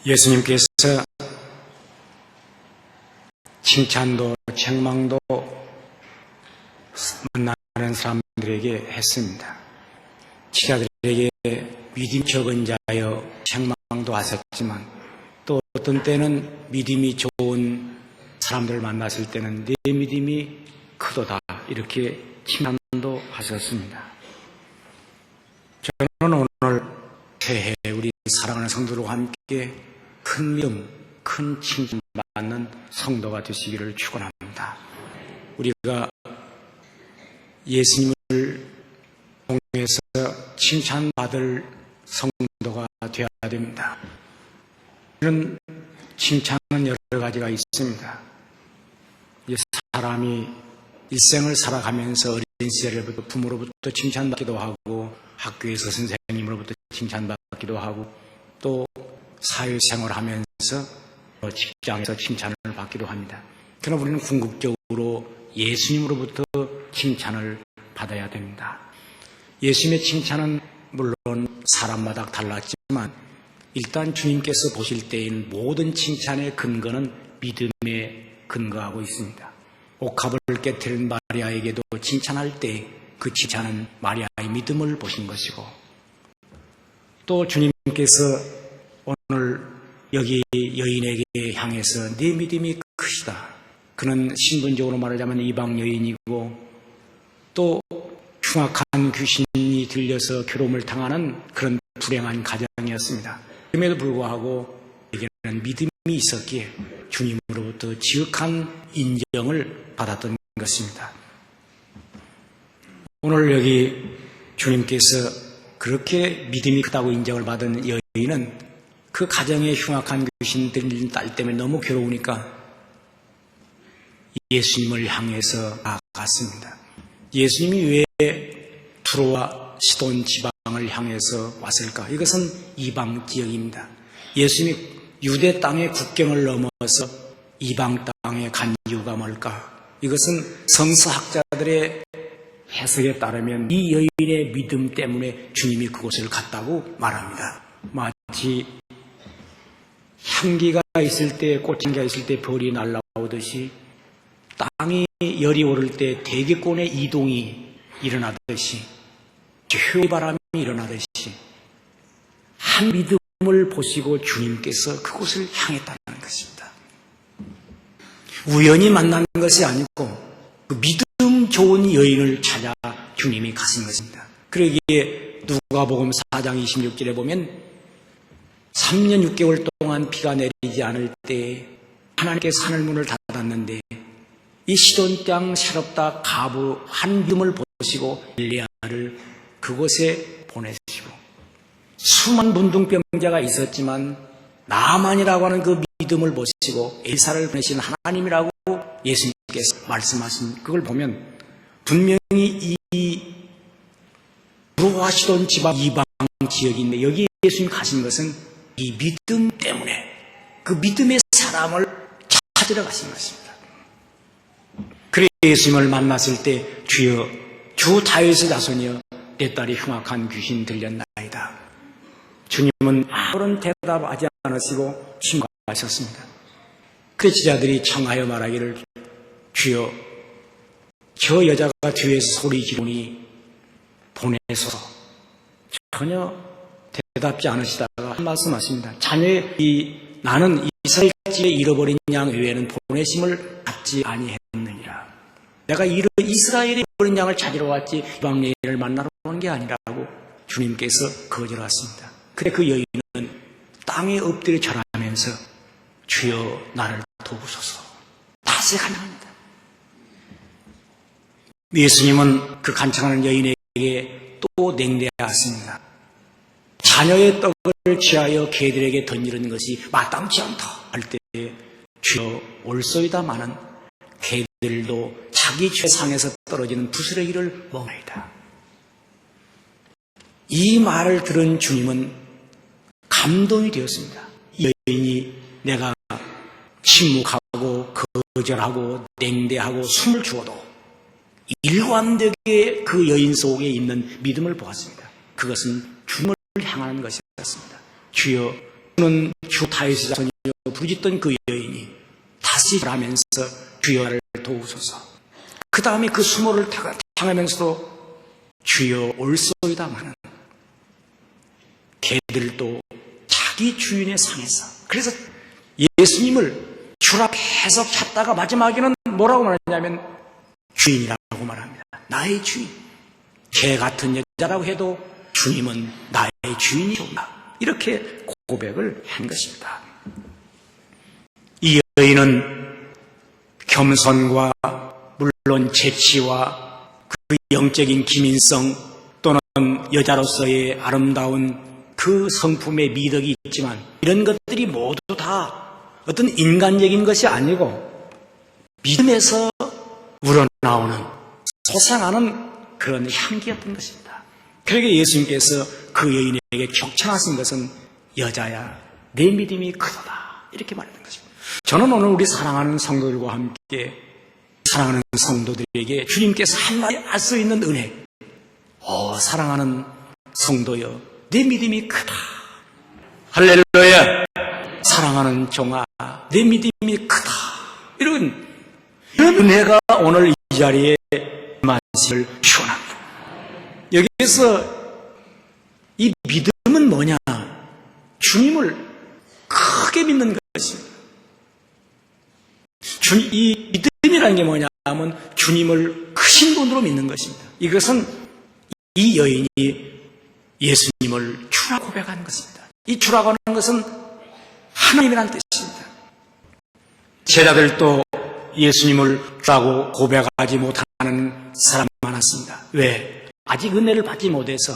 예수님께서 칭찬도 책망도 만나는 사람들에게 했습니다. 지자들에게 믿음이 적은 자여 책망도 하셨지만 또 어떤 때는 믿음이 좋은 사람들을 만났을 때는 내 믿음이 크도다 이렇게 칭찬도 하셨습니다. 저는 오늘 새해 우리 사랑하는 성도들과 함께 큰 믿음, 큰 칭찬받는 성도가 되시기를 축원합니다. 우리가 예수님을 통해서 칭찬받을 성도가 되어야 됩니다. 이런 칭찬은 여러 가지가 있습니다. 사람이 일생을 살아가면서 어린 시절에부터 부모로부터 칭찬받기도 하고 학교에서 선생님으로부터 칭찬받기도 하고 또 사회생활하면서 직장에서 칭찬을 받기도 합니다. 그러나 우리는 궁극적으로 예수님으로부터 칭찬을 받아야 됩니다. 예수님의 칭찬은 물론 사람마다 달랐지만 일단 주님께서 보실 때에는 모든 칭찬의 근거는 믿음에 근거하고 있습니다. 옥합을 깨뜨린 마리아에게도 칭찬할 때 그 칭찬은 마리아의 믿음을 보신 것이고 또 주님께서 오늘 여기 여인에게 향해서 네 믿음이 크시다. 그는 신분적으로 말하자면 이방 여인이고 또 흉악한 귀신이 들려서 괴로움을 당하는 그런 불행한 가정이었습니다. 그럼에도 불구하고 에게는 믿음이 있었기에 주님으로부터 지극한 인정을 받았던 것입니다. 오늘 여기 주님께서 그렇게 믿음이 크다고 인정을 받은 여인은 그 가정에 흉악한 귀신 들린 딸 때문에 너무 괴로우니까 예수님을 향해서 나아갔습니다. 예수님이 왜 두로와 시돈 지방을 향해서 왔을까? 이것은 이방 지역입니다. 예수님이 유대 땅의 국경을 넘어서 이방 땅에 간 이유가 뭘까? 이것은 성서학자들의 해석에 따르면 이 여인의 믿음 때문에 주님이 그곳을 갔다고 말합니다. 마치 향기가 있을 때, 꽃향기가 있을 때 벌이 날아오듯이 땅이 열이 오를 때 대기권의 이동이 일어나듯이 효바람이 일어나듯이 한 믿음을 보시고 주님께서 그곳을 향했다는 것입니다. 우연히 만난 것이 아니고 그 믿음 좋은 여인을 찾아 주님이 가신 것입니다. 그러기에 누가복음 4장 26절에 보면 3년 6개월 동안 비가 내리지 않을 때 하나님께서 하늘문을 닫았는데 이 시돈 땅 새롭다 가부 한 믿음을 보시고 엘리야를 그곳에 보내시고 수많은 문둥병자가 있었지만 나만이라고 하는 그 믿음을 보시고 엘사를 보내신 하나님이라고 예수님께서 말씀하신 그걸 보면 분명히 이 두로와 시돈 지방 이방 지역인데 여기 예수님이 가신 것은 이 믿음 때문에 그 믿음의 사람을 찾으러 가신 것입니다. 그래서 예수님을 만났을 때 주여 주 다윗의 자손이여 내 딸이 흉악한 귀신 들렸나이다. 주님은 아무런 대답하지 않으시고 침묵하셨습니다. 그 제자들이 청하여 말하기를 주여 저 여자가 뒤에서 소리 지르니 보내소서. 전혀 대답지 않으시다가 한 말씀하십니다. 자녀의 나는 이스라엘 집에 잃어버린 양 외에는 보내심을 받지 아니했느니라. 내가 이스라엘에 잃어버린 양을 찾으러 왔지 이방 여인을 만나러 오는 게 아니라고 주님께서 거절하십니다. 그래 그 여인은 땅에 엎드려 절하면서 주여 나를 도우소서. 다시 가능합니다. 예수님은 그 간청하는 여인에게 또 냉대하십니다. 자녀의 떡을 취하여 개들에게 던지는 것이 마땅치 않다 할 때 주여 올소이다마는 개들도 자기 죄상에서 떨어지는 부스러기를 먹나이다. 이 말을 들은 주님은 감동이 되었습니다. 이 여인이 내가 침묵하고 거절하고 냉대하고 숨을 죽어도 일관되게 그 여인 속에 있는 믿음을 보았습니다. 그것은 주님을 향하는 것이었습니다. 주여 주는 주 다윗의 자손이여 부르짖던 그 여인이 다시 하면서 주여를 도우소서. 그 다음에 그 수모를 당하면서도 주여 올소이다마는 개들도 자기 주인의 상에서, 그래서 예수님을 줄 앞에서 찾다가 마지막에는 뭐라고 말하냐면 주인이라고 말합니다. 나의 주인. 개 같은 여자라고 해도 주님은 나의 주인이옵니다. 이렇게 고백을 한 것입니다. 이 여인은 겸손과 물론 재치와 그 영적인 기민성 또는 여자로서의 아름다운 그 성품의 미덕이 있지만 이런 것들이 모두 다 어떤 인간적인 것이 아니고 믿음에서 우러나오는 솟아나는 그런 향기였던 것입니다. 그러게 예수님께서 그 여인에게 격찬하신 것은 여자야 내 믿음이 크도다 이렇게 말하는 것입니다. 저는 오늘 우리 사랑하는 성도들과 함께 사랑하는 성도들에게 주님께서 한마디 할 수 있는 은혜, 사랑하는 성도여 내 믿음이 크다. 할렐루야. 사랑하는 종아 내 믿음이 크다. 이런 은혜가 오늘 이 자리에 말씀을 표현합니다. 여기에서 이 믿음은 뭐냐? 주님을 크게 믿는 것입니다. 이 믿음이라는 게 뭐냐 하면 주님을 크신 분으로 믿는 것입니다. 이것은 이 여인이 예수님을 주라고 고백하는 것입니다. 이 주라고 하는 것은 하나님이라는 뜻입니다. 제자들도 예수님을 주라고 고백하지 못하는 사람 많았습니다. 왜? 아직 은혜를 받지 못해서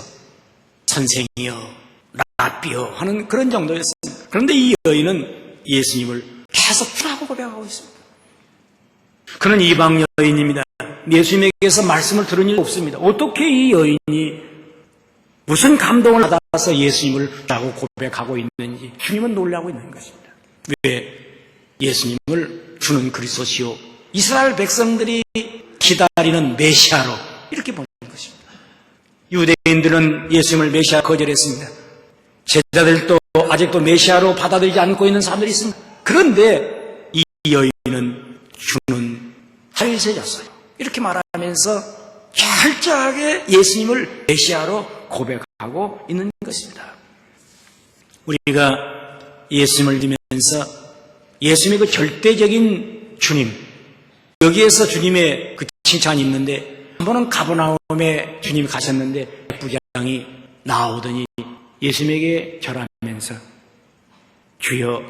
선생이여 라삐여 하는 그런 정도였습니다. 그런데 이 여인은 예수님을 계속 주라고 고백하고 있습니다. 그는 이방 여인입니다. 예수님에게서 말씀을 들은 일 없습니다. 어떻게 이 여인이 무슨 감동을 받아서 예수님을 주라고 고백하고 있는지 주님은 놀라고 있는 것입니다. 왜? 예수님을 주는 그리스도시요 이스라엘 백성들이 기다리는 메시아로 이렇게 보는 것입니다. 유대인들은 예수님을 메시아 거절했습니다. 제자들도 아직도 메시아로 받아들이지 않고 있는 사람들이 있습니다. 그런데 이 여인은 주는 다윗의 자손 이렇게 말하면서 철저하게 예수님을 메시아로 고백하고 있는 것입니다. 우리가 예수님을 믿으면서 예수님의 그 절대적인 주님, 여기에서 주님의 그 칭찬이 있는데 한 번은 가버나움에 주님이 가셨는데 부장이 나오더니 예수님에게 절하면서 주여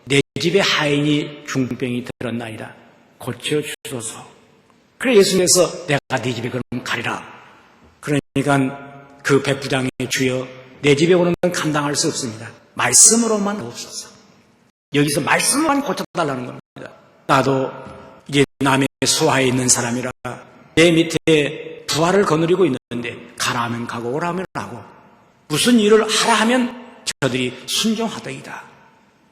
내 집에 하인이 중병이 들었나이다 고쳐주소서. 그래 예수님께서 내가 네 집에 그럼 가리라. 그러니까 그 백부장의 주여 내 집에 오는 건 감당할 수 없습니다. 말씀으로만 없어서. 여기서 말씀만 고쳐달라는 겁니다. 나도 이제 남의 수하에 있는 사람이라 내 밑에 부하를 거느리고 있는데 가라 하면 가고 오라 하면 가고 무슨 일을 하라 하면 저들이 순종하더이다.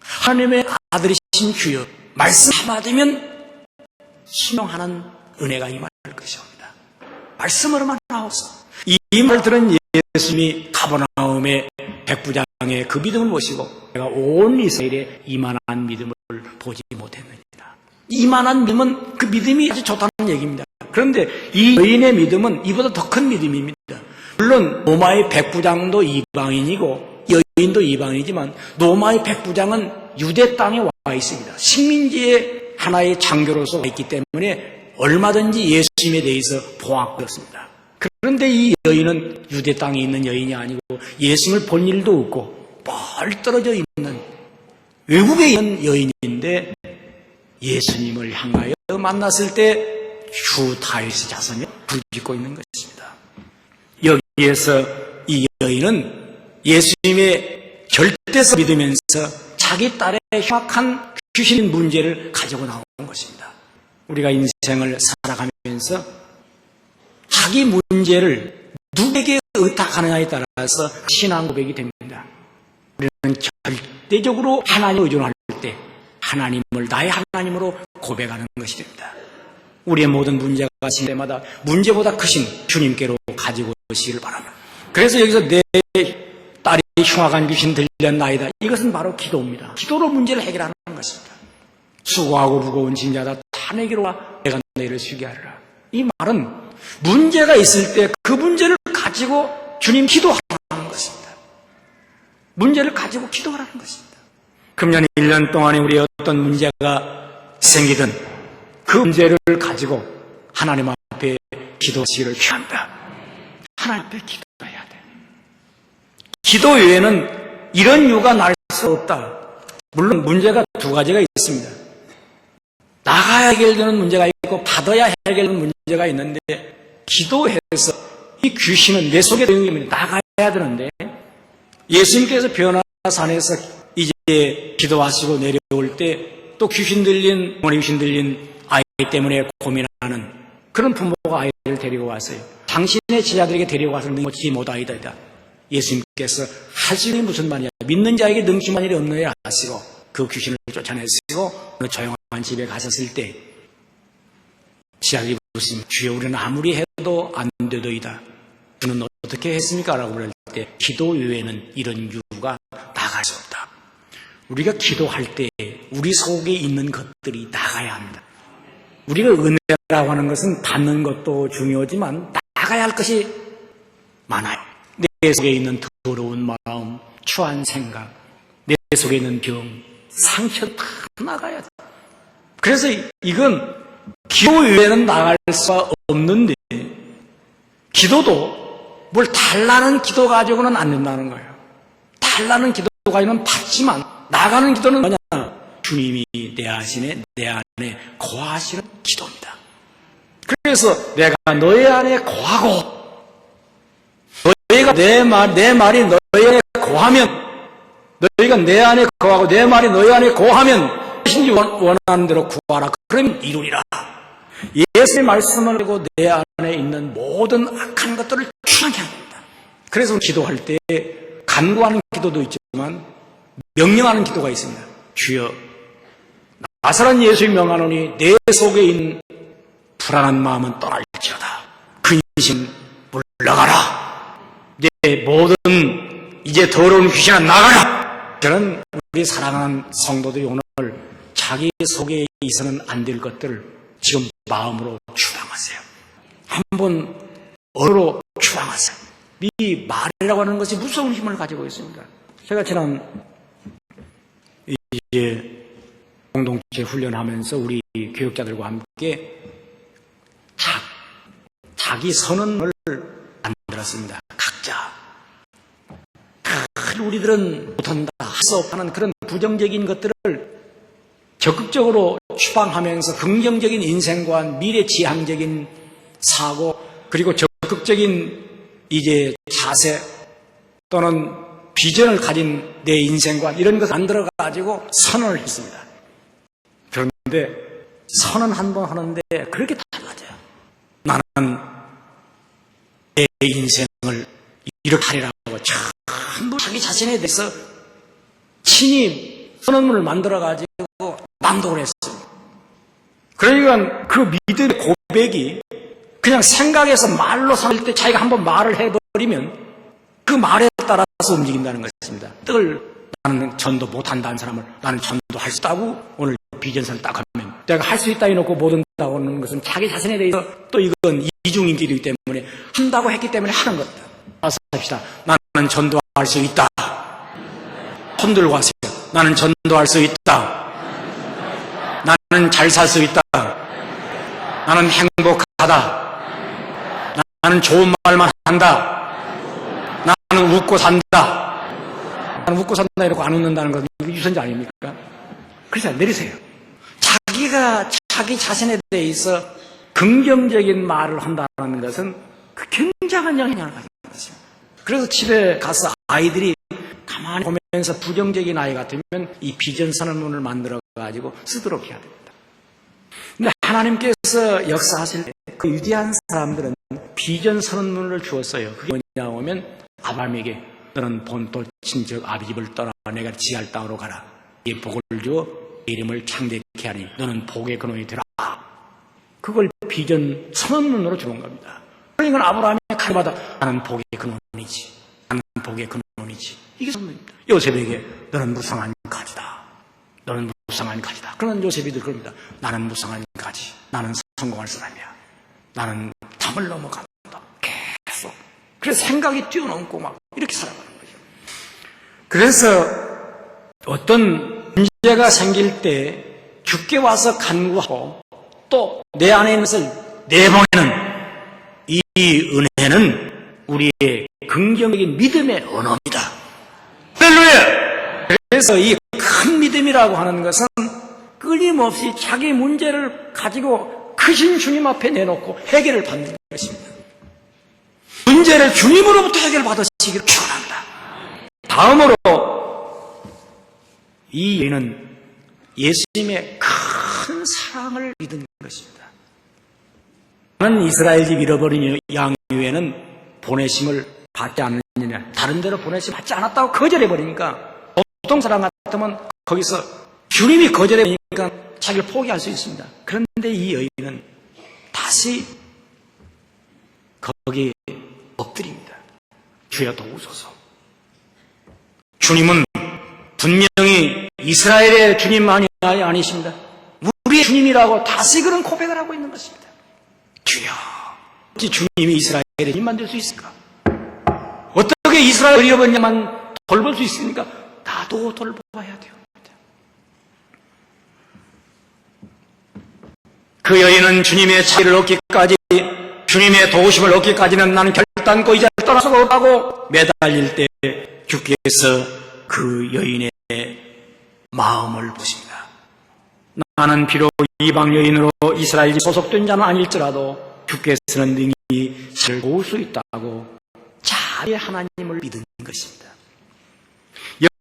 하나님의 아들이신 주여 말씀 한마디면 순종하는 은혜가 임할 것이옵니다. 말씀으로만 나오소. 이 말을 들은 예수님이 가버나움의 백부장의 그 믿음을 보시고 내가 온 이스라엘에 이만한 믿음을 보지 못했느니라. 이만한 믿음은 그 믿음이 아주 좋다는 얘기입니다. 그런데 이 여인의 믿음은 이보다 더 큰 믿음입니다. 물론 로마의 백부장도 이방인이고 여인도 이방인이지만 로마의 백부장은 유대 땅에 와 있습니다. 식민지의 하나의 장교로서 와 있기 때문에 얼마든지 예수님에 대해서 포악되었습니다. 그런데 이 여인은 유대 땅에 있는 여인이 아니고 예수님을 본 일도 없고 멀 떨어져 있는 외국에 있는 여인인데 예수님을 향하여 만났을 때 주 다윗의 자손이 부르짖고 있는 것입니다. 여기에서 이 여인은 예수님의 절대서 믿으면서 자기 딸의 흉악한 귀신 문제를 가지고 나온 것입니다. 우리가 인생을 살아가면서 자기 문제를 누구에게 의탁하느냐에 따라서 신앙 고백이 됩니다. 우리는 절대적으로 하나님을 의존할 때 하나님을 나의 하나님으로 고백하는 것이 됩니다. 우리의 모든 문제가 생길 때마다 문제보다 크신 주님께로 가지고 오시기를 바랍니다. 그래서 여기서 내 딸이 흉악한 귀신 들렸나이다. 이것은 바로 기도입니다. 기도로 문제를 해결하는 것입니다. 수고하고 무거운 짐자다 다 내게로 와 내가 너희를 쉬게 하리라. 이 말은 문제가 있을 때 그 문제를 가지고 주님 기도하라는 것입니다. 문제를 가지고 기도하라는 것입니다. 금년 1년 동안에 우리 어떤 문제가 생기든 그 문제를 가지고 하나님 앞에 기도하시기를 피합니다. 하나님 앞에 기도해야 돼. 기도 외에는 이런 이유가 날 수 없다. 물론 문제가 두 가지가 있습니다. 나가야 해결되는 문제가 있고 받아야 해결되는 문제가 있는데 기도해서 이 귀신은 내 속에 있는 나가야 되는데 예수님께서 변화산에서 이제 기도하시고 내려올 때 또 귀신 들린 어머니 귀신 들린 아이 때문에 고민하는 그런 부모가 아이를 데리고 왔어요. 당신의 제자들에게 데리고 와서 능치 못하이다. 예수님께서 할 수 있는 무슨 말이야. 믿는 자에게 능치만 일이 없느냐 하시고 그 귀신을 쫓아내시고 어느 조용한 집에 가셨을 때 제자들이 묻습니다. 주여 우리는 아무리 해도 안 되더이다. 주는 어떻게 했습니까? 라고 그럴 때 기도 외에는 이런 이유가 나갈 수 없다. 우리가 기도할 때 우리 속에 있는 것들이 나가야 합니다. 우리가 은혜라고 하는 것은 받는 것도 중요하지만 나가야 할 것이 많아요. 내 속에 있는 더러운 마음, 추한 생각, 내 속에 있는 병, 상처 다 나가야 돼. 그래서 이건 기도 외에는 나갈 수가 없는데 기도도 뭘 달라는 기도 가지고는 안 된다는 거예요. 달라는 기도 가지고는 받지만 나가는 기도는 뭐냐? 주님이 내 안에 거하시는 기도입니다. 그래서 내가 너희 안에 거하고 너희가 내 말이 너희 안에 거하면 너희가 내 안에 거하고 내 말이 너희 안에 거하면 무엇인지 원하는 대로 구하라. 그러면 이루리라. 예수의 말씀을 하고 내 안에 있는 모든 악한 것들을 추하게 합니다. 그래서 기도할 때 간구하는 기도도 있지만 명령하는 기도가 있습니다. 주여 나사렛 예수의 명하노니 내 속에 있는 불안한 마음은 떠날지어다. 근심 물러가라. 내 모든 이제 더러운 귀신아 나가라. 저는 우리 사랑하는 성도들이 오늘 자기 속에 있어서는 안 될 것들을 지금 마음으로 추방하세요. 한번 언어로 추방하세요. 이 말이라고 하는 것이 무서운 힘을 가지고 있습니다. 제가 지난 이제 공동체 훈련하면서 우리 교육자들과 함께 자기 선언을 만들었습니다. 각자. 우리들은 못한다, 할 수 없다는 그런 부정적인 것들을 적극적으로 추방하면서 긍정적인 인생관, 미래지향적인 사고, 그리고 적극적인 이제 자세 또는 비전을 가진 내 인생관 이런 것을 만들어가지고 선언을 했습니다. 그런데 선언 한 번 하는데 그렇게 달라져요. 나는 내 인생을 이렇게 하리라고 전부 자기 자신에 대해서 친히 선언문을 만들어가지고 낭독을 했습니다. 그러니까 그 믿음의 고백이 그냥 생각해서 말로 살 때 자기가 한번 말을 해버리면 그 말에 따라서 움직인다는 것입니다. 나는 전도 못한다는 사람을 나는 전도할 수 있다고 오늘 비전서를 딱 하면 내가 할 수 있다 해놓고 못한다고 하는 것은 자기 자신에 대해서 또 이건 이중인격이기 때문에 한다고 했기 때문에 하는 겁니다. 따라서 합시다. 나는 전도할 수 있다. 손 들고 하세요. 나는 전도할 수 있다. 나는 잘 살 수 있다. 나는 행복하다. 나는 좋은 말만 한다. 나는 웃고 산다. 나는 웃고 산다 이러고 안 웃는다는 것은 유선자 아닙니까? 그래서 내리세요. 자기가 자기 자신에 대해서 긍정적인 말을 한다는 것은 그 굉장한 영향을 가지고 있습니다. 그래서 집에 가서 아이들이 가만히 보면서 부정적인 아이 같으면 이 비전 선언문을 만들어가지고 쓰도록 해야 됩니다. 근데 하나님께서 역사하실 때 그 위대한 사람들은 비전 선언문을 주었어요. 그게 뭐냐 하면 아브라함에게 너는 본토 친척 아비 집을 떠나 내가 지할 땅으로 가라. 이 복을 주어 이름을 창대케 하니 너는 복의 근원이 되라. 그걸 비전 선언문으로 주는 겁니다. 그러니까 아브라함이 가마다 나는 복의 근원이지. 나는 복의 언론이지. 이게 선물입니다. 요셉에게 너는 무상한 가지다. 너는 무상한 가지다. 그러면 요셉이들 그럽니다. 나는 무상한 가지. 나는 성공할 사람이야. 나는 담을 넘어간다. 계속. 그래서 생각이 뛰어넘고 막 이렇게 살아가는 거죠. 그래서 어떤 문제가 생길 때 주께 와서 간구하고 또 내 안에 있는 것을 내보내는 이 은혜는 우리의 긍정적인 믿음의 언어입니다. 할렐루야! 그래서 이 큰 믿음이라고 하는 것은 끊임없이 자기 문제를 가지고 크신 주님 앞에 내놓고 해결을 받는 것입니다. 문제를 주님으로부터 해결받으시기를 축원합니다. 다음으로 이 여인은 예수님의 큰 사랑을 믿은 것입니다. 나는 이스라엘 집 잃어버린 양 외에는 보내심을 받지 않느냐, 다른 데로 보내심 받지 않았다고 거절해버리니까 보통 사람 같으면 거기서 주님이 거절해버리니까 자기를 포기할 수 있습니다. 그런데 이 여인은 다시 거기에 엎드립니다. 주여 도우소서. 주님은 분명히 이스라엘의 주님만이 아니십니다. 우리의 주님이라고 다시 그런 고백을 하고 있는 것입니다. 주여, 주님이 이스라엘의 주님 만들 수 있을까? 어떻게 이스라엘 잃어버렸냐만 돌볼 수 있습니까? 나도 돌봐야 돼요. 그 여인은 주님의 차기를 얻기까지, 주님의 도우심을 얻기까지는 나는 결단코 이 자리를 떠날 수가 없다고 매달릴 때 주께서 그 여인의 마음을 보십니다. 나는 비록 이방 여인으로 이스라엘이 소속된 자는 아닐지라도 주께서는 능히 저를 도울 수 있다고 자의 하나님을 믿은 것입니다.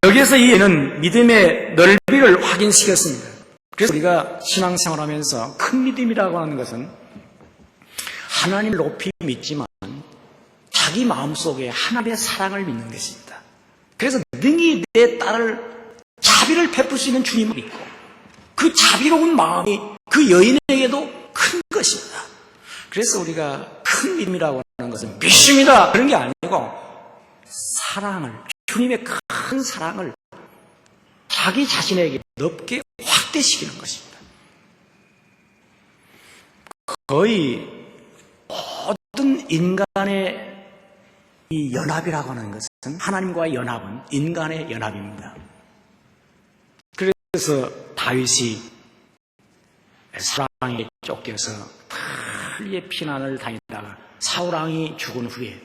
여기에서 이 여인은 믿음의 넓이를 확인시켰습니다. 그래서 우리가 신앙생활하면서 큰 믿음이라고 하는 것은 하나님을 높이 믿지만 자기 마음속에 하나님의 사랑을 믿는 것입니다. 그래서 능히 내 딸을 자비를 베풀 수 있는 주님을 믿고 그 자비로운 마음이 그 여인에게도 큰 것입니다. 그래서 우리가 큰 믿음이라고 하는 것은 믿습니다 그런 게 아니고 사랑을, 주님의 큰 사랑을 자기 자신에게 넓게 확대시키는 것입니다. 거의 모든 인간의 이 연합이라고 하는 것은, 하나님과의 연합은 인간의 연합입니다. 그래서 다윗이 사울왕에게 쫓겨서 빨리의 피난을 다니다가 사울왕이 죽은 후에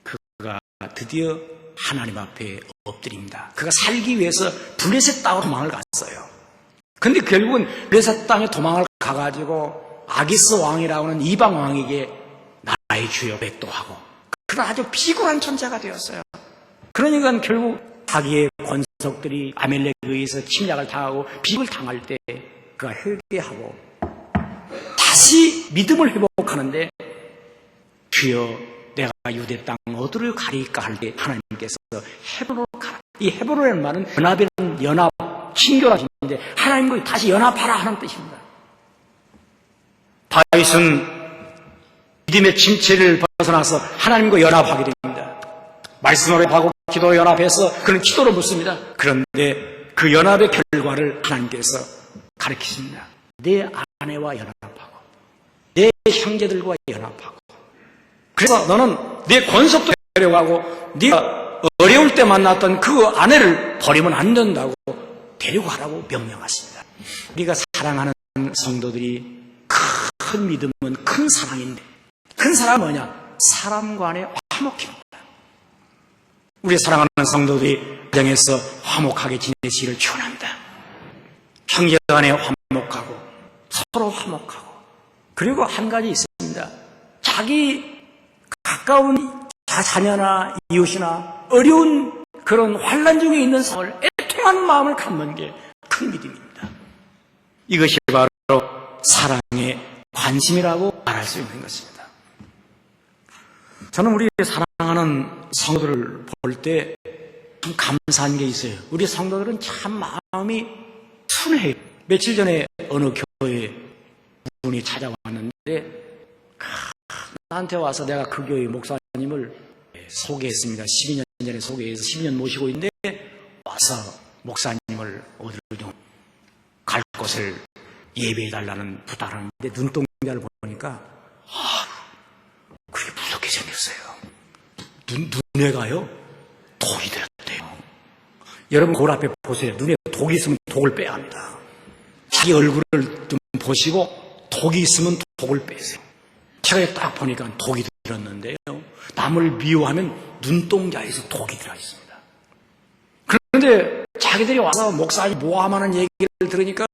그가 드디어 하나님 앞에 엎드립니다. 그가 살기 위해서 블레셋 땅으로 도망을 갔어요. 그런데 결국은 블레셋 땅에 도망을 가가지고 아기스 왕이라고 하는 이방 왕에게 나의 주여 백도하고 그가 아주 비굴한 존재가 되었어요. 그러니까 결국 자기의 권속들이 아멜렉에 의해서 침략을 당하고 비극을 당할 때 그가 회개하고 다시 믿음을 회복하는데 주여 내가 유대 땅 어디로 가리까 할 때 하나님께서 헤브론으로 가라. 이 헤브론이라는 말은 연합이라는 연합, 친교라는 뜻인데 하나님과 다시 연합하라 하는 뜻입니다. 다윗은 믿음의 침체를 벗어나서 하나님과 연합하게 됩니다. 말씀으로 하고 기도로 연합해서 그런 기도를 묻습니다. 그런데 그 연합의 결과를 하나님께서 가르치십니다. 내 아내와 연합하고 내 형제들과 연합하고 그래서 너는 네 권속도 데려가고 네가 어려울 때 만났던 그 아내를 버리면 안 된다고 데려가라고 명령하십니다. 우리가 사랑하는 성도들이 큰 믿음은 큰 사랑인데 큰 사랑은 뭐냐? 사람 간의 화목입니다. 우리 사랑하는 성도들이 가정에서 화목하게 지내시기를 축원합니다. 형제 간에 화목하고 서로 화목하고 그리고 한 가지 있습니다. 자기 가까운 자녀나 이웃이나 어려운 그런 환난 중에 있는 사람을 애통하는 마음을 갖는 게 큰 믿음입니다. 이것이 바로 사랑의 관심이라고 말할 수 있는 것입니다. 저는 우리 사랑하는 성도들을 볼 때 참 감사한 게 있어요. 우리 성도들은 참 마음이 순해요. 며칠 전에 어느 교회 분이 찾아왔는데 나한테 와서 내가 그 교회 목사님을 소개했습니다. 12년 전에 소개해서 10년 모시고 있는데 와서 목사님을 어디로 좀 갈 곳을 예배해달라는 부탁을 하는데 눈동자를 보니까 그게 무섭게 생겼어요. 눈에가요 독이 들었대요. 여러분 거울 앞에 보세요. 눈에 독이 있으면 독을 빼야 합니다. 자기 얼굴을 좀 보시고 독이 있으면 독을 빼세요. 제가 딱 보니까 독이 들었는데요. 남을 미워하면 눈동자에서 독이 들어 있습니다. 그런데 자기들이 와서 목사님 모함하는 얘기를 들으니까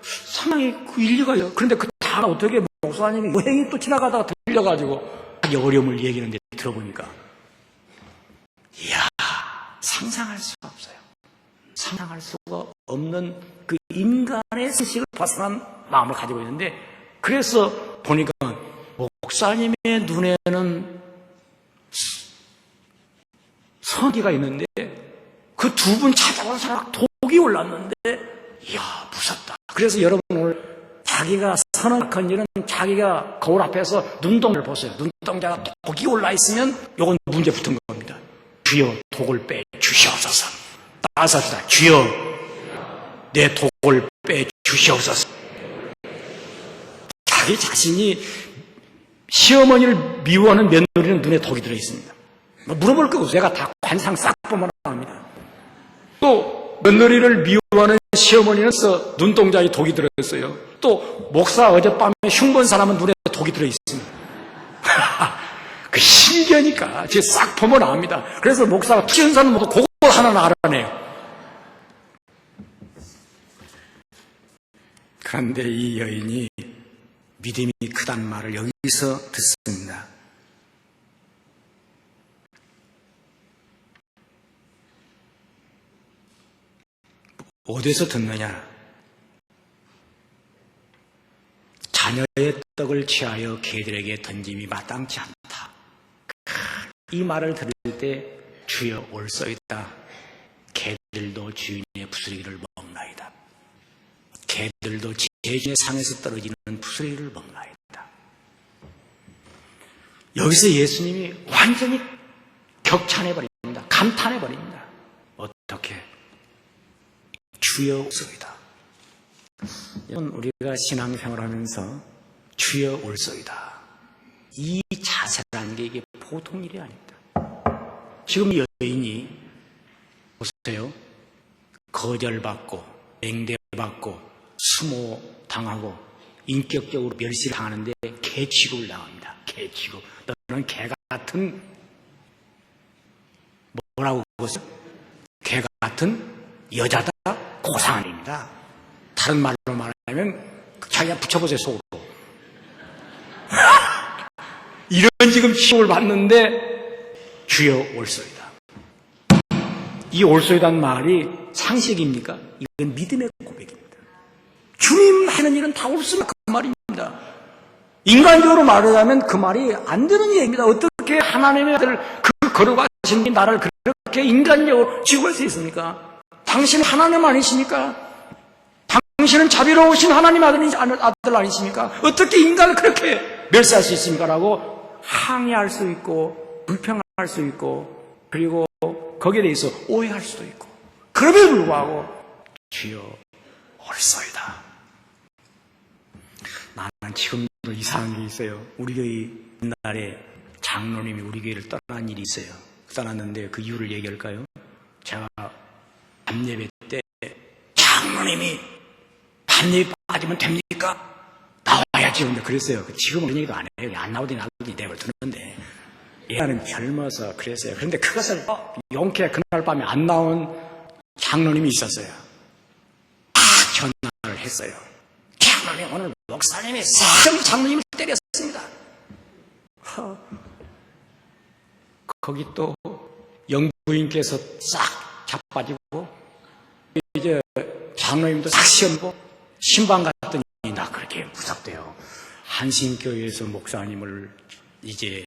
상당히 그 일리가 있어요. 그런데 그 다가 어떻게 목사님이 여행이 또 지나가다가 들려가지고 자기 어려움을 얘기하는데 들어보니까 이야, 상상할 수가 없어요. 상상할 수가 없는 그 인간의 세식을 벗어난 마음을 가지고 있는데, 그래서 보니까 목사님의 눈에는 선기가 있는데 그 두 분 찾아온 사람 독이 올랐는데 이야, 무섭다. 그래서 여러분 오늘 자기가 선악한 일은 자기가 거울 앞에서 눈동자를 보세요. 눈동자가 독이 올라 있으면 이건 문제 붙은 겁니다. 주여 독을 빼 주시옵소서. 따라서 합시다. 주여 내 독을 빼 주시옵소서. 자기 자신이 시어머니를 미워하는 며느리는 눈에 독이 들어 있습니다. 물어볼 거 없어요. 내가 다 관상 싹 보면 압니다. 또 며느리를 미워하는 시어머니는 눈동자에 독이 들어있어요. 또 목사 어젯밤에 흉본 사람은 눈에 독이 들어있습니다. 그 신기하니까 제가 싹 보면 압니다. 그래서 목사가 투연사는 모두 그걸 하나 알아내요. 그런데 이 여인이 믿음이 크단 말을 여기서 듣습니다. 어디서 듣느냐? 자녀의 떡을 취하여 개들에게 던짐이 마땅치 않다. 이 말을 들을 때 주여 올소이다. 개들도 주인의 부스러기를 먹나이다. 개들도 제주의 상에서 떨어지는 부스러기를 먹나이다. 여기서 예수님이 완전히 격찬해버립니다. 감탄해버립니다. 어떻게? 주여 올소이다. 우리가 신앙생활을 하면서 주여 올소이다. 이 자세라는 게 이게 보통 일이 아닙니다. 지금 여인이 보세요. 거절받고 맹대받고 수모당하고 인격적으로 멸시를 당하는데 개 취급을 당합니다. 개 취급. 너는 개 같은 뭐라고 보세요? 개 같은 여자다. 고상한입니다. 다른 말로 말하면 자기가 붙여보세요, 속으로. 이런 지금 취급을 받는데 주여 올소이다. 이 올소이다는 말이 상식입니까? 이건 믿음의 고백입니다. 주님 하는 일은 다 옳습니다. 그 말입니다. 인간적으로 말하자면 그 말이 안 되는 얘기입니다. 어떻게 하나님의 아들 그 거룩하신 분 나를 그렇게 인간적으로 취급할 수 있습니까? 당신은 하나님 아니십니까? 당신은 자비로우신 하나님 아들 아니십니까? 어떻게 인간을 그렇게 멸시할 수 있습니까? 라고 항의할 수 있고 불평할 수 있고 그리고 거기에 대해서 오해할 수도 있고, 그럼에도 불구하고 주여 올소이다. 나는 지금도 이상한 게 있어요. 우리 교회 옛날에 장로님이 우리 교회를 떠난 일이 있어요. 떠났는데 그 이유를 얘기할까요? 제가 밤예배 때 장로님이 밤예배 빠지면 됩니까? 나와야지. 근데 그랬어요. 지금은 그런 얘기도 안 해요. 안 나오더니 내가 듣는데 얘는 젊어서 그랬어요. 그런데 그것을 용케 그날 밤에 안 나온 장로님이 있었어요. 딱 전화를 했어요. 장로님, 오늘 목사님이 싹 장로님을 때렸습니다. 거기 또 영부인께서 싹 자빠지고 이제 장로님도 싹 시험고 신방 갔더니 나 그렇게 무섭대요. 한신교회에서 목사님을 이제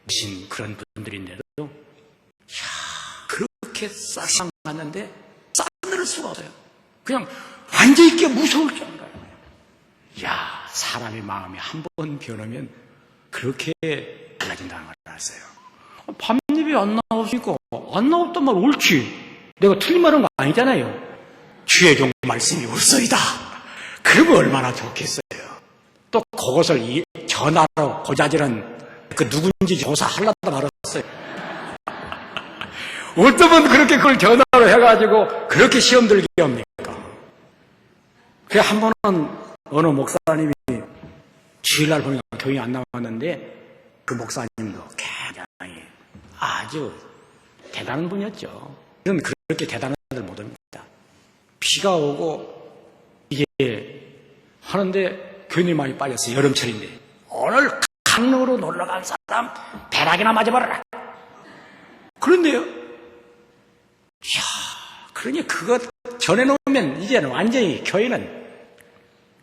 모신 그런 분들인데도 그렇게 싹 갔는데 싸늘할 수가 없어요. 그냥 앉아있기가 무서울 정도예요. 이야, 사람의 마음이 한 번 변하면 그렇게 달라진다는 걸 알았어요. 밤예배 안 나오시니까 안 나왔단 말 옳지. 내가 틀린 말한 거 아니잖아요. 주의 종 말씀이 옳소이다. 그러면 얼마나 좋겠어요. 또 그것을 전화로 고자질은 그 누군지 조사하려다 말았어요. 어떤 분 그렇게 그걸 전화로 해가지고 그렇게 시험 들게 합니까? 그 한 번은 어느 목사님이 주일날 보니까 교회 안 나왔는데 그 목사님도 굉장히 아주 대단한 분이었죠. 이런 그렇게 대단한 분들 못 옵니다. 비가 오고 이게 하는데 교인이 많이 빠졌어요. 여름철인데 오늘 강릉으로 놀러간 사람 배락이나 맞아버려라. 그런데요, 이야, 그러니 그거 전해놓으면 이제는 완전히 교회는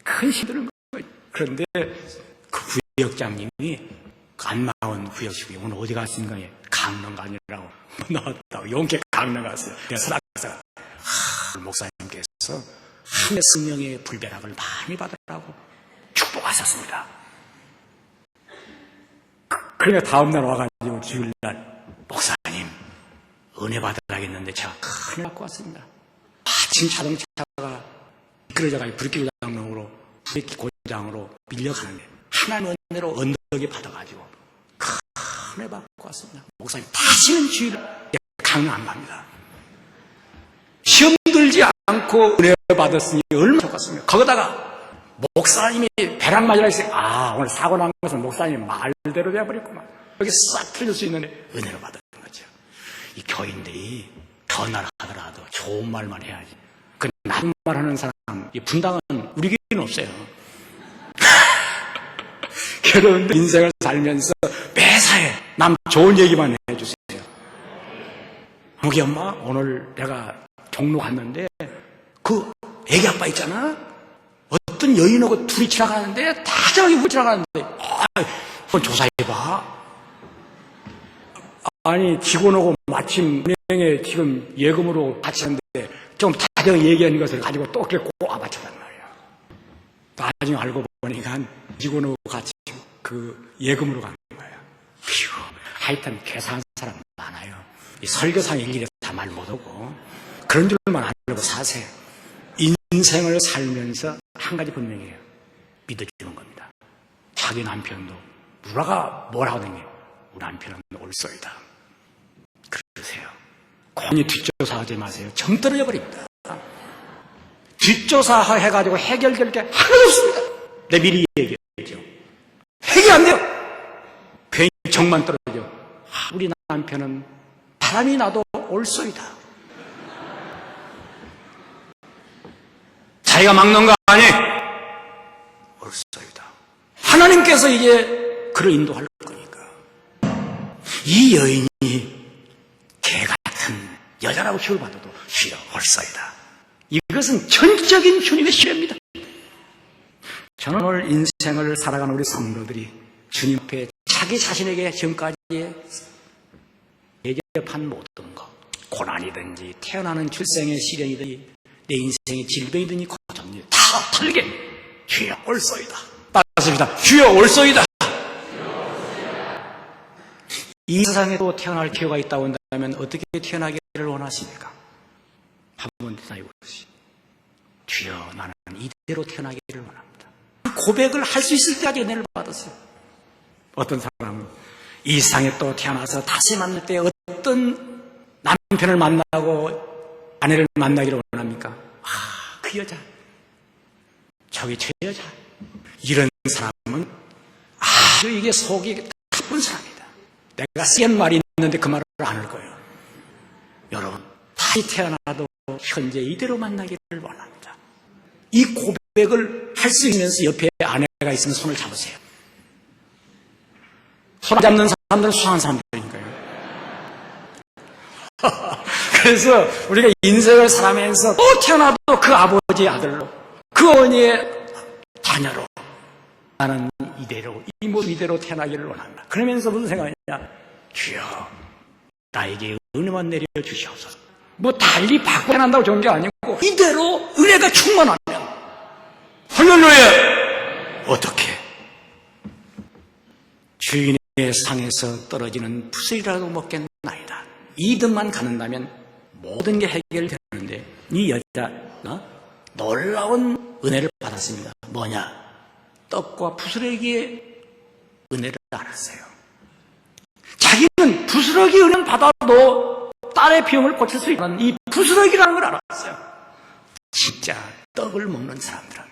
큰 힘이 드는 거예요. 그런데 그 구역장님이 안 나온 구역식이 오늘 어디 갔습니까? 강릉 가니라고 나왔다고 용케 강릉 갔어요. 그래서 목사님께서 한해 성령의 불벼락을 많이 받으라고 축복하셨습니다. 그러니까 다음날 와가지고 주일날 목사님 은혜 받으라겠는데 제가 큰일 갖고 왔습니다. 마침 자동차가 미끄러져가지고 불길장로로 고장으로 밀려가는데 하나님 은혜로 언덕에 받아가지고 큰 은혜 받고 왔습니다. 목사님 다시는 주일날 강릉 안 갑니다. 시험 들지 않고 은혜 받았으니 얼마나 좋겠습니까? 거기다가 목사님이 배락 맞으라 했어요. 아, 오늘 사고 난 것은 목사님 말대로 되어버렸구만. 여기 싹 틀릴 수 있는데 은혜로 받은 거죠. 이 교인들이 전화를 하더라도 좋은 말만 해야지. 그 나쁜 말 하는 사람, 이 분당은 우리 교회는 없어요. 여러분들 인생을 살면서 매사에 남 좋은 얘기만 해주세요. 우리 엄마 오늘 내가 종로 갔는데 그 애기 아빠 있잖아. 어떤 여인하고 둘이 지나가는데 다정하게 못 지나가는데 그건 조사해봐. 아니 직원하고 마침 은행에 지금 예금으로 같이 하는데 좀 다정히 얘기하는 것을 가지고 또 이렇게 꼬아맞춰단 말이야. 나중에 알고 보니까 직원하고 같이 그 예금으로 간 거야. 휴, 하여튼 계산한 사람 많아요. 이 설교상 일일이 다 말 못하고 그런 줄만 알고 사세요. 인생을 살면서 한 가지 분명해요. 믿어주는 겁니다. 자기 남편도 누나가 뭐라고 하더니 우리 남편은 옳소이다. 그러세요. 괜히 뒷조사하지 마세요. 정 떨어져 버립니다. 뒷조사해가지고 해결될 게 하나도 없습니다. 내 미리 얘기했죠. 해결 안 돼요. 괜히 정만 떨어져. 우리 남편은 바람이 나도 옳소이다. 자기가 막는 거 아니? 옳소이다. 하나님께서 이제 그를 인도할 거니까. 이 여인이 개 같은 여자라고 시험을 받아도 주여 옳소이다. 이것은 전적인 주님의 시험입니다. 저는 오늘 인생을 살아가는 우리 성도들이 주님 앞에 자기 자신에게 지금까지 대접한 모든 것, 고난이든지 태어나는 출생의 시련이든지 내 인생의 질병이든지 고통이든지 다 털게 주여 옳소이다. 따랐습니다. 주여 옳소이다. 이 세상에 또 태어날 기회가 있다고 한다면 어떻게 태어나기를 원하십니까? 한번 생각해 보시죠. 주여 나는 이대로 태어나기를 원합니다. 고백을 할 수 있을 때까지 은혜를 받았어요. 어떤 사람은 이 세상에 또 태어나서 다시 만날 때 어떤 남편을 만나고 아내를 만나기를 원합니까? 아, 그 여자, 저기 저 여자, 이런 사람은 아주 이게 속이 나쁜 사람이다. 내가 센 말이 있는데 그 말을 안 할 거예요. 여러분, 다시 태어나도 현재 이대로 만나기를 원합니다. 이 고백을 할 수 있으면서 옆에 아내가 있으면 손을 잡으세요. 손 잡는 사람들은 수상한 사람들이니까요. 그래서 우리가 인생을 살아가면서 또 태어나도 그 아버지의 아들로, 그 어머니의 자녀로 나는 이대로, 이 모습 이대로 태어나기를 원한다. 그러면서 무슨 생각이냐? 주여 나에게 은혜만 내려 주시옵소서. 뭐 달리 바꿔 태어난다고 좋은 게 아니고 이대로 은혜가 충만하면 할렐루야. 어떻게 주인의 상에서 떨어지는 푸슬이라도 먹겠나이다. 이득만 갖는다면 모든 게 해결되는데 이 여자가 놀라운 은혜를 받았습니다. 뭐냐? 떡과 부스러기의 은혜를 알았어요. 자기는 부스러기 은혜 받아도 딸의 병을 고칠 수 있는 이 부스러기라는 걸 알았어요. 진짜 떡을 먹는 사람들은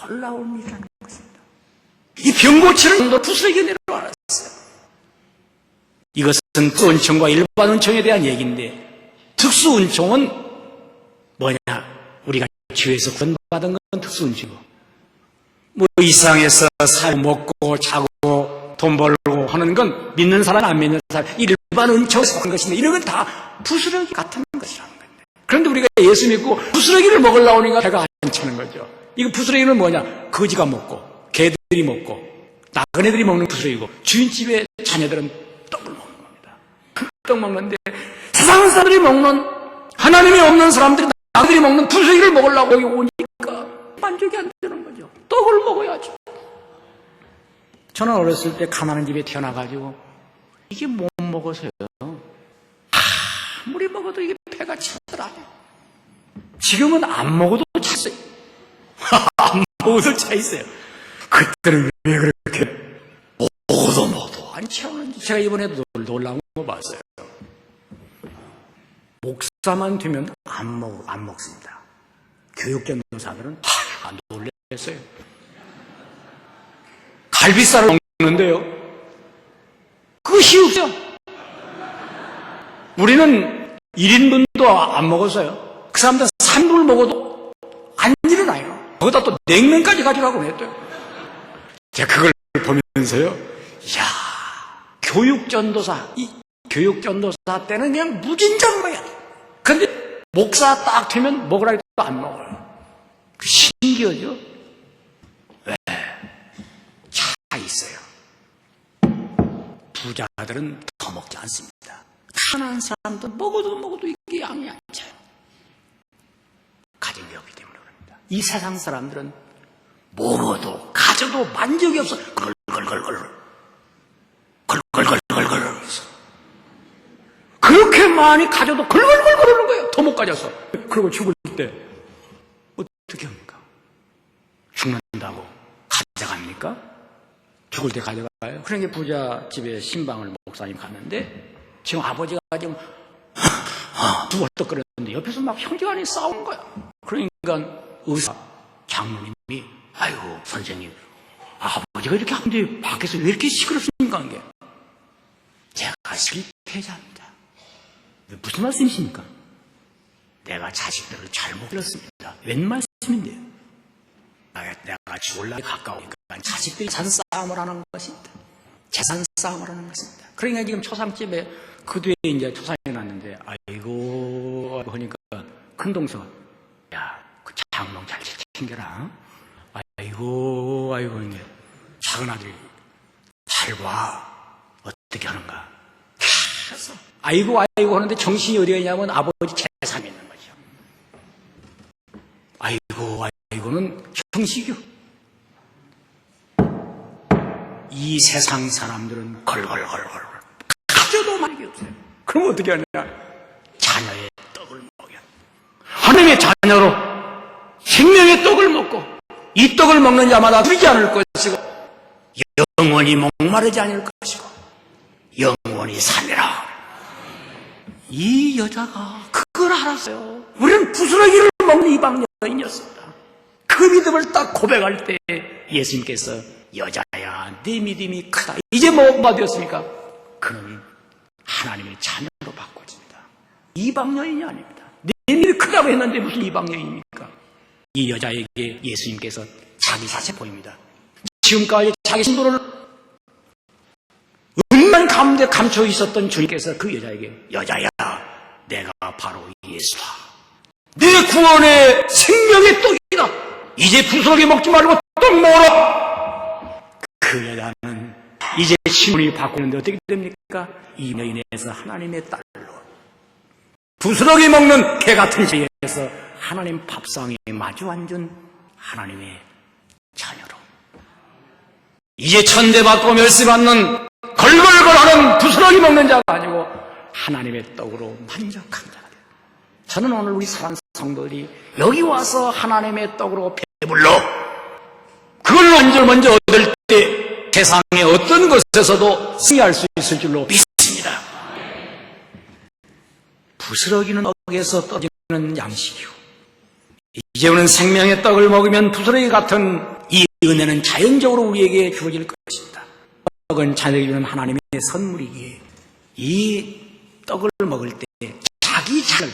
놀라운 일이라는 것입니다. 이 병 고치는 도 부스러기 은혜로 알았어요. 이것은 특수 은총과 일반 은총에 대한 얘기인데, 특수 은총은 뭐냐? 우리가 주에서 구원받은 건 특수 은총이고, 뭐 이 세상에서 살고 먹고 자고 돈 벌고 하는 건 믿는 사람 안 믿는 사람 일반 은총에 속한 것인데, 이런 건 다 부스러기 같은 것이라는 건데. 그런데 우리가 예수 믿고 부스러기를 먹으려고 하니까 배가 안 차는 거죠. 이거 부스러기는 뭐냐? 거지가 먹고 개들이 먹고 나그네들이 먹는 부스러기고, 주인집의 자녀들은 떡을 먹는 겁니다. 떡 먹는데 세상 사람들이 먹는, 하나님이 없는 사람들이 나그네들이 먹는 부스러기를 먹으려고 여기 오니까 만족이 안 되는 거죠. 떡을 먹어야죠. 저는 어렸을 때 가난한 집에 태어나가지고 이게 못 먹어서요. 아무리 먹어도 이게 배가 차더라. 지금은 안 먹어도 찼어요. 안 먹어도 차 있어요. 그때는 왜 그렇게 먹어도 안 채우는지 제가 이번에도 놀라운 거 봤어요. 목사만 되면 안 먹습니다. 교육전도사들은 다 놀랐어요. 갈비살을 먹는데요. 그것이 없어요. 우리는 1인분도 안 먹었어요. 그 사람들 3분을 먹어도 안 일어나요. 거기다 또 냉면까지 가져가고 그랬대요. 제가 그걸 보면서요. 이야, 교육전도사, 이 교육전도사 때는 그냥 무진장 거야. 근데 목사 딱 되면 먹으라 해도 안 먹어요. 그 신기하죠? 왜? 차 있어요. 부자들은 더 먹지 않습니다. 가난한 사람들은 먹어도 이게 양이 안 차요. 가정이 없기 때문에 그럽니다. 이 세상 사람들은 먹어도 가져도 만족이 없어. 걸걸걸걸걸 그렇게 많이 가져도 걸걸걸 거리는 거예요. 더 못 가져서. 그리고 죽을 때 어떻게 합니까? 죽는다고 가져갑니까? 죽을 때 가져가요. 그러니까 부자 집에 신방을 목사님 갔는데 지금 아버지가 지금 두벌떡거렸는데 옆에서 막 형제간에 싸우는 거야. 그러니까 의사 장모님이 아이고 선생님, 아버지가 이렇게 하는데 밖에서 왜 이렇게 시끄럽습니까? 한 게 제가 실패자입니다. 무슨 말씀이십니까? 내가 자식들을 잘못 들었습니다. 웬 말씀인데요? 내가 죽을 날이 가까우니까 자식들이 재산 싸움을 하는 것입니다. 재산 싸움을 하는 것입니다. 그러니까 지금 초상집에 그 뒤에 이제 초상이 났는데 아이고 하니까 큰 동서가 야, 그 장롱 잘 챙겨라. 아이고 이제 작은 아들이 잘 봐. 어떻게 하는가? 그래서 아이고 하는데 정신이 어디가 있냐면 아버지 재산이 있는 거죠. 아이고는 형식이요. 이 세상 사람들은 걸걸걸걸 가져도 말이 없어요. 그럼 어떻게 하냐? 자녀의 떡을 먹여. 하나님의 자녀로 생명의 떡을 먹고 이 떡을 먹는 자마다 죽지 않을 것이고 영원히 목마르지 않을 것이고 영원히 살리라. 이 여자가 그걸 알았어요. 우리는 부스러기를 먹는 이방 여인이었습니다. 그 믿음을 딱 고백할 때 예수님께서 여자야 네 믿음이 크다. 이제 뭐가 되었습니까? 그는 하나님의 자녀로 바꿔집니다. 이방 여인이 아닙니다. 네 믿음이 크다고 했는데 무슨 이방 여인입니까? 이 여자에게 예수님께서 자기 자체 보입니다. 지금까지 자기 신도를 은만 가운데 감춰 있었던 주님께서 그 여자에게 여자야 내가 바로 예수다. 내 구원의 생명의 떡이다. 이제 부스러기 먹지 말고 떡 먹어라. 그 여자는 이제 신분이 바꾸는데 어떻게 됩니까? 이 여인에서 하나님의 딸로 부스러기 먹는 개 같은 시에서 하나님 밥상에 마주 앉은 하나님의 자녀로 이제 천대받고 멸시받는 걸걸걸하는 부스러기 먹는 자가 아니고 하나님의 떡으로 만족한 자가 돼요. 저는 오늘 우리 사랑하는 성도들이 여기 와서 하나님의 떡으로 배불러 그걸 먼저 얻을 때 세상의 어떤 것에서도 승리할 수 있을 줄로 믿습니다. 부스러기는 떡에서 떠지는 양식이요, 이제는 생명의 떡을 먹으면 부스러기 같은 이 은혜는 자연적으로 우리에게 주어질 것입니다. 떡은 자녀에게 주는 하나님의 선물이기에 이 떡을 먹을 때 자기 자를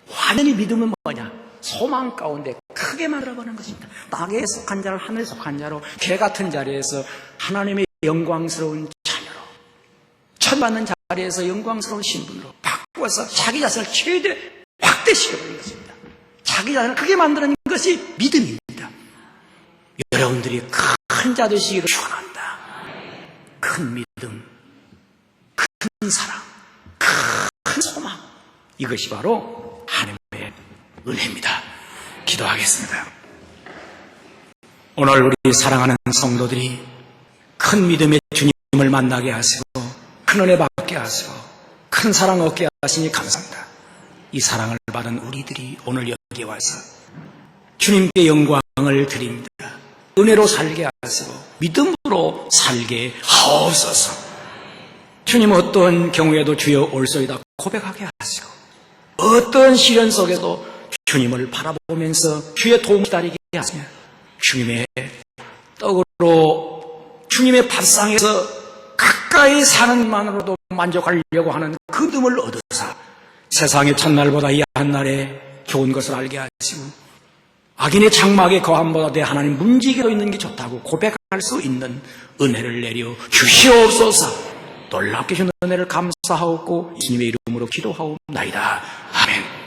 완전히 믿음은 뭐냐? 소망 가운데 크게 만들어보는 것입니다. 땅에 속한 자를 하늘에 속한 자로, 개 같은 자리에서 하나님의 영광스러운 자녀로, 천받는 자리에서 영광스러운 신분으로 바꾸어서 자기 자신을 최대 확대시켜버린 것입니다. 자기 자신을 크게 만드는 것이 믿음입니다. 여러분들이 큰 자 되시기를 축원한다. 큰 믿음, 큰 사랑, 큰 소망, 이것이 바로 하나님의 은혜입니다. 기도하겠습니다. 오늘 우리 사랑하는 성도들이 큰 믿음의 주님을 만나게 하시고 큰 은혜 받게 하시고 큰 사랑 얻게 하시니 감사합니다. 이 사랑을 받은 우리들이 오늘 여기 와서 주님께 영광을 드립니다. 은혜로 살게 하시고 믿음으로 살게 하옵소서. 주님, 어떤 경우에도 주여 올소이다 고백하게 하시고 어떤 시련 속에도 주님을 바라보면서 주의 도움 기다리게 하시며 주님의 떡으로 주님의 밥상에서 가까이 사는 만으로도 만족하려고 하는 그 믿음을 얻으사 세상의 첫날보다 이 한날에 좋은 것을 알게 하시고 악인의 장막에 거함보다 내 하나님 문지기로 있는 게 좋다고 고백할 수 있는 은혜를 내려 주시옵소서. 놀랍게 주는 은혜를 감사하옵고 예수님의 이름으로 기도하옵나이다. 아멘.